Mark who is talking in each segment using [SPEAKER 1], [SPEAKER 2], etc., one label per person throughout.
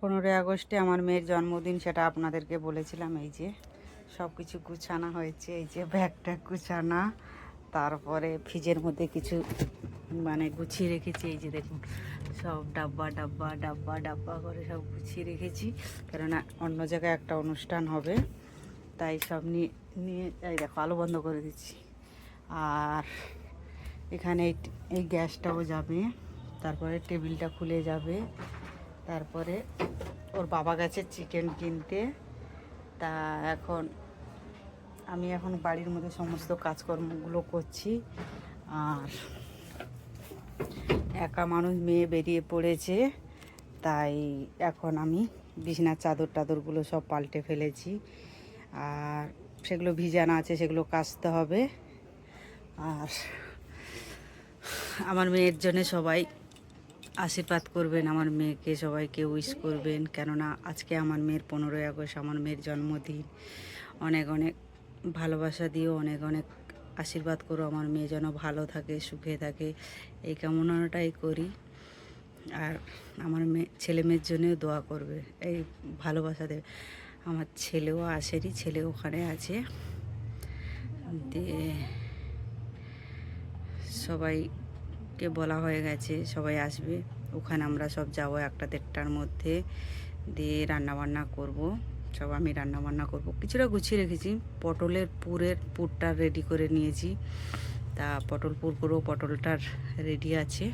[SPEAKER 1] 15ই আগস্টে আমার মেয়ের জন্মদিন, সেটা আপনাদেরকে বলেছিলাম। এই যে সব কিছু গুছানো হয়েছে, এই যে ব্যাগটা গুছানা, তারপরে ফ্রিজের মধ্যে কিছু মানে গুছিয়ে রেখেছি। এই যে দেখুন, সব ডাব্বা ডাব্বা ডাব্বা ডাব্বা করে সব গুছিয়ে রেখেছি, কেননা অন্য জায়গায় একটা অনুষ্ঠান হবে, তাই সব নিয়ে নিয়ে এই দেখো আলো বন্ধ করে দিচ্ছি। আর এখানে এই গ্যাসটাও যাবে, তারপরে টেবিলটা খুলে যাবে, তারপরে ওর বাবা গেছে চিকেন কিনতে। তা আমি এখন বাড়ির মধ্যে সমস্ত কাজকর্মগুলো করছি। আর একা মানুষ, মেয়ে বেরিয়ে পড়েছে, তাই এখন আমি বিছানার চাদর টাদরগুলো সব পাল্টে ফেলেছি। আর সেগুলো ভিজানো আছে, সেগুলো কাচতে হবে। আর আমার মেয়ের জন্য সবাই আশীর্বাদ করবেন, আমার মেয়েকে সবাইকে উইশ করবেন, কেননা আজকে আমার মেয়ের 15ই আগস্ট, আমার মেয়ের জন্মদিন। অনেক অনেক ভালোবাসা দিও, অনেক অনেক আশীর্বাদ করো, আমার মেয়ে যেন ভালো থাকে, সুখে থাকে, এই কামনাটাই করি। আর আমার ছেলে মেয়ের জন্যও দোয়া করবে, এই ভালোবাসা দেবে। আমার ছেলেও আসেনি, ছেলে ওখানে আছে। দিয়ে সবাইকে বলা হয়ে গেছে, সবাই আসবে ওখানে, আমরা সব যাবো 1টা-1:30টার মধ্যে। দিয়ে রান্নাবান্না করব, সব আমি রান্নাবান্না করব। কিছুটা গুছিয়ে রেখেছি, পটলের পুরটা রেডি করে নিয়েছি। তা পটল পুর করবো, পটলটার রেডি আছে।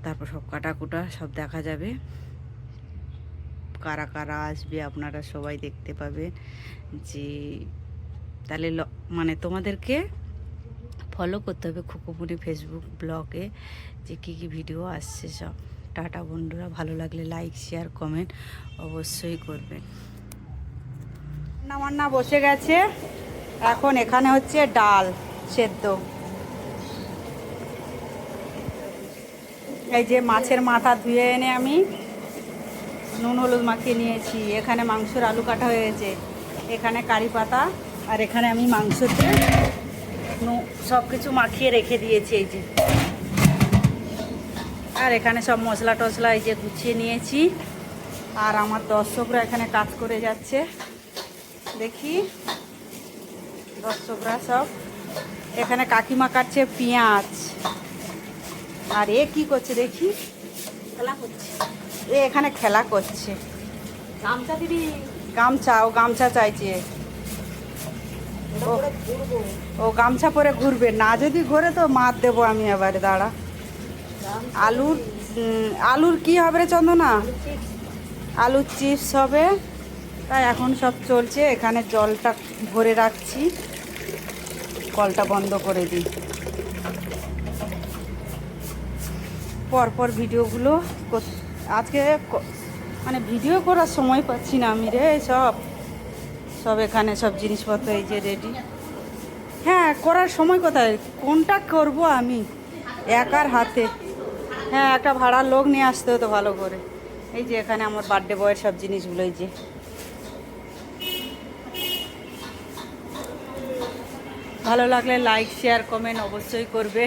[SPEAKER 1] তারপর সব কাটাকুটা সব দেখা যাবে, কারা কারা আসবে আপনারা সবাই দেখতে পাবেন। যে তাহলে মানে তোমাদেরকে ফলো করতে হবে খুকুমুনি ফেসবুক ব্লগে, যে কী কী ভিডিও আসছে সব। টাটা বন্ধুরা, ভালো লাগলে লাইক শেয়ার কমেন্ট অবশ্যই করবেন। রান্না বসে গেছে, এখন এখানে হচ্ছে ডাল সেদ্ধ। এই যে মাছের মাথা ধুয়ে এনে আমি নুন হলুদ মাখিয়ে নিয়েছি। এখানে মাংসের আলু কাটা হয়ে গেছে, এখানে কারি পাতা, আর এখানে আমি মাংসতে সব কিছু মাখিয়ে রেখে দিয়েছি। এই যে, আর এখানে সব মশলা টশলা এই যে গুছিয়ে নিয়েছি। আর আমার দর্শকরা এখানে কাজ করে যাচ্ছে, দেখি দর্শকরা সব এখানে। কাকিমা কাটছে পেঁয়াজ, আর এ কি করছে দেখি, খেলা করছে। এখানে খেলা করছে, গামছা দিবি, ও গামছা চাইছে। ও গামছা পরে ঘুরবে না, যদি ঘুরে তো মার দেবো আমি এবারে। দাঁড়া, আলুর কি হবে রে চন্দনা? আলুর চিপস হবে, তাই এখন সব চলছে। এখানে জলটা ভরে রাখছি, কলটা বন্ধ করে দিই। পরপর ভিডিওগুলো আজকে মানে ভিডিও করার সময় পাচ্ছি না আমি রে। সব এখানে সব জিনিসপত্র এই যে রেডি। হ্যাঁ, করার সময় কোথায়, কোনটা করব আমি একার হাতে? হ্যাঁ, একটা ভাড়ার লোক নিয়ে আসতে হতো ভালো করে। এই যে এখানে আমার বার্থডে বয়ের সব জিনিসগুলো, এই যে ভালো লাগলে লাইক শেয়ার কমেন্ট অবশ্যই করবে।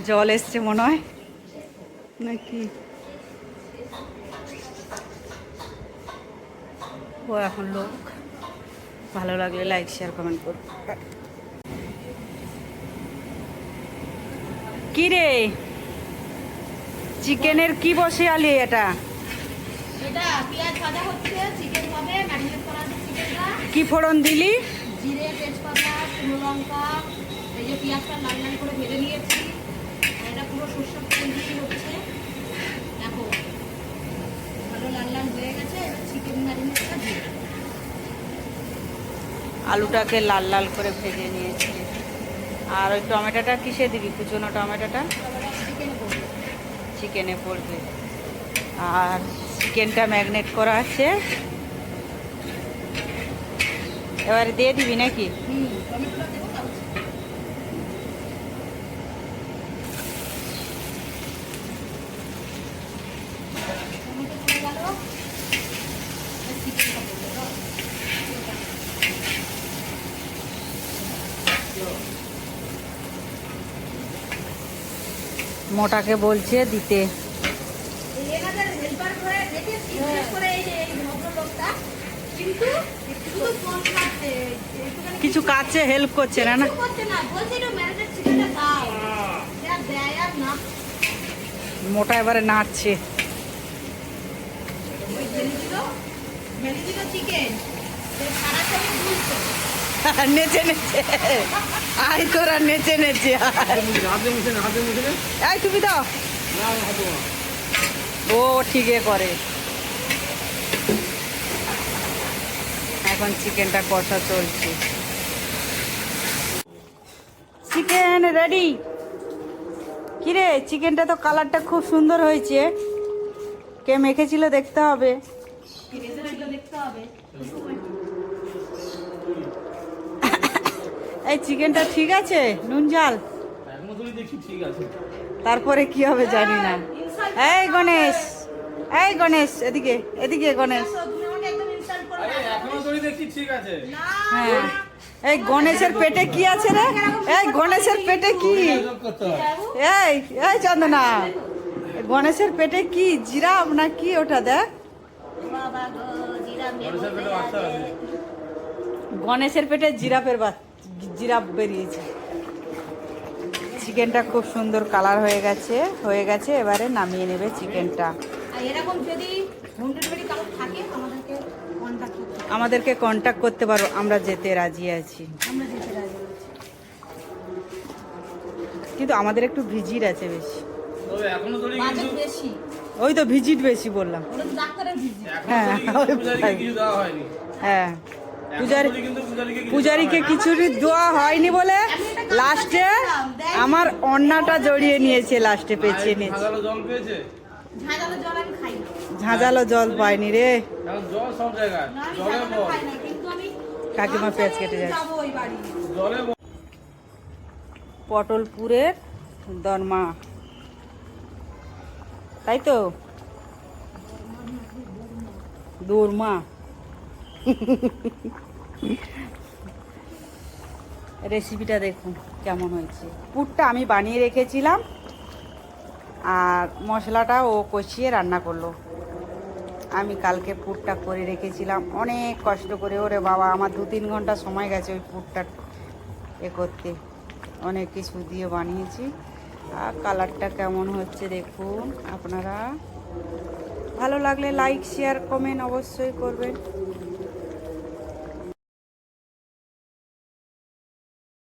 [SPEAKER 1] জল এসছে মনে হয় নাকি, ও এখন লোক। ভালো লাগলে লাইক শেয়ার কমেন্ট করবে। কি রে, চিকেনের কি বসে আলি? এটা কি ফোড়ন দিলি?
[SPEAKER 2] জিরে, তেজপাতা, শুকনো লঙ্কা, এই যে পেঁয়াজটা লাল লাল করে ভেজে নিয়েছি। আর এটা পুরো সরষের তেল দিয়ে হচ্ছে। দেখো ভালো লাল লাল হয়ে গেছে, এবার চিকেন ম্যারিনেটটা দিয়ে
[SPEAKER 1] আলুটাকে লাল লাল করে ভেজে নিয়েছি। আর ওই টমেটোটা কিসে দিবি? কুচনো টমেটোটা চিকেনে পড়বে। আর চিকেনটা ম্যারিনেট করা আছে, এবারে দিয়ে দিবি নাকি? মোটাকে বলছে দিতে।
[SPEAKER 2] এই
[SPEAKER 1] কিছু কাছে হেল্প করছে না না?
[SPEAKER 2] কিছু করছে না, বলছি একটু ম্যারিনেট চিকেনটা দাও। যা দেয় আর না।
[SPEAKER 1] মোটা এবারে নাড়ছে।
[SPEAKER 2] ওই ঢেলে দিল চিকেন। সারা শরীর দুলছে।
[SPEAKER 1] নেচে নেচে আয় তোরা নেচে নেচে আয়। এই তুমি দাও। ও ঠিকই করে। এখন চিকেনটা কষা চলছে। Chicken ready. কিরে চিকেনটা তো কালারটা খুব সুন্দর হয়েছে। কে মেখেছিল দেখতে হবে।
[SPEAKER 2] দেখতে হবে।
[SPEAKER 1] এই চিকেনটা ঠিক আছে নুন ঝাল? তারপরে কি হবে জানি না। এই গণেশ, এই গণেশ এদিকে এদিকে গণেশ। হ্যাঁ এই গণেশের পেটে কি আছে রে? এই গণেশের পেটে কি? এই এই চন্দনা, গণেশের পেটে কি জিরাফ না কি ওটা দেখ? গণেশের পেটে জিরাফ বেরিয়েছে। চিকেনটা খুব সুন্দর কালার হয়ে গেছে। এবারে নামিয়ে নেবে চিকেনটা।
[SPEAKER 2] এরকম যদি হোম ডেলিভারি কারো থাকে
[SPEAKER 1] আমাদেরকে কন্ট্যাক্ট করতে পারো, আমরা যেতে রাজি আছি। কিন্তু আমাদের একটু ভিজিট আছে বেশি। ওই তো ভিজিট বেশি বললাম। হ্যাঁ হ্যাঁ পূজারীকে কিছুরই দেওয়া হয়নি বলে লাস্টে আমার অন্নাটা জড়িয়ে নিয়েছে, লাস্টে পেঁচিয়ে নিয়েছে। ঝাঁঝালো জল পাইনি রে। কাকিমা পেঁয়াজ কেটে যাচ্ছে। পটলপুরের দরমা, তাই তো? দোরমা। রেসিপিটা দেখুন কেমন হয়েছে। পুরটা আমি বানিয়ে রেখেছিলাম আর মশলাটা ও কষিয়ে রান্না করলো। আমি কালকে পুরটা করে রেখেছিলাম অনেক কষ্ট করে। ওরে বাবা, আমার 2-3 ঘন্টা সময় গেছে ওই পুরটা করতে। অনেক কিছু দিয়ে বানিয়েছি। আর কালারটা কেমন হচ্ছে দেখুন আপনারা। ভালো লাগলে লাইক শেয়ার কমেন্ট অবশ্যই করবেন।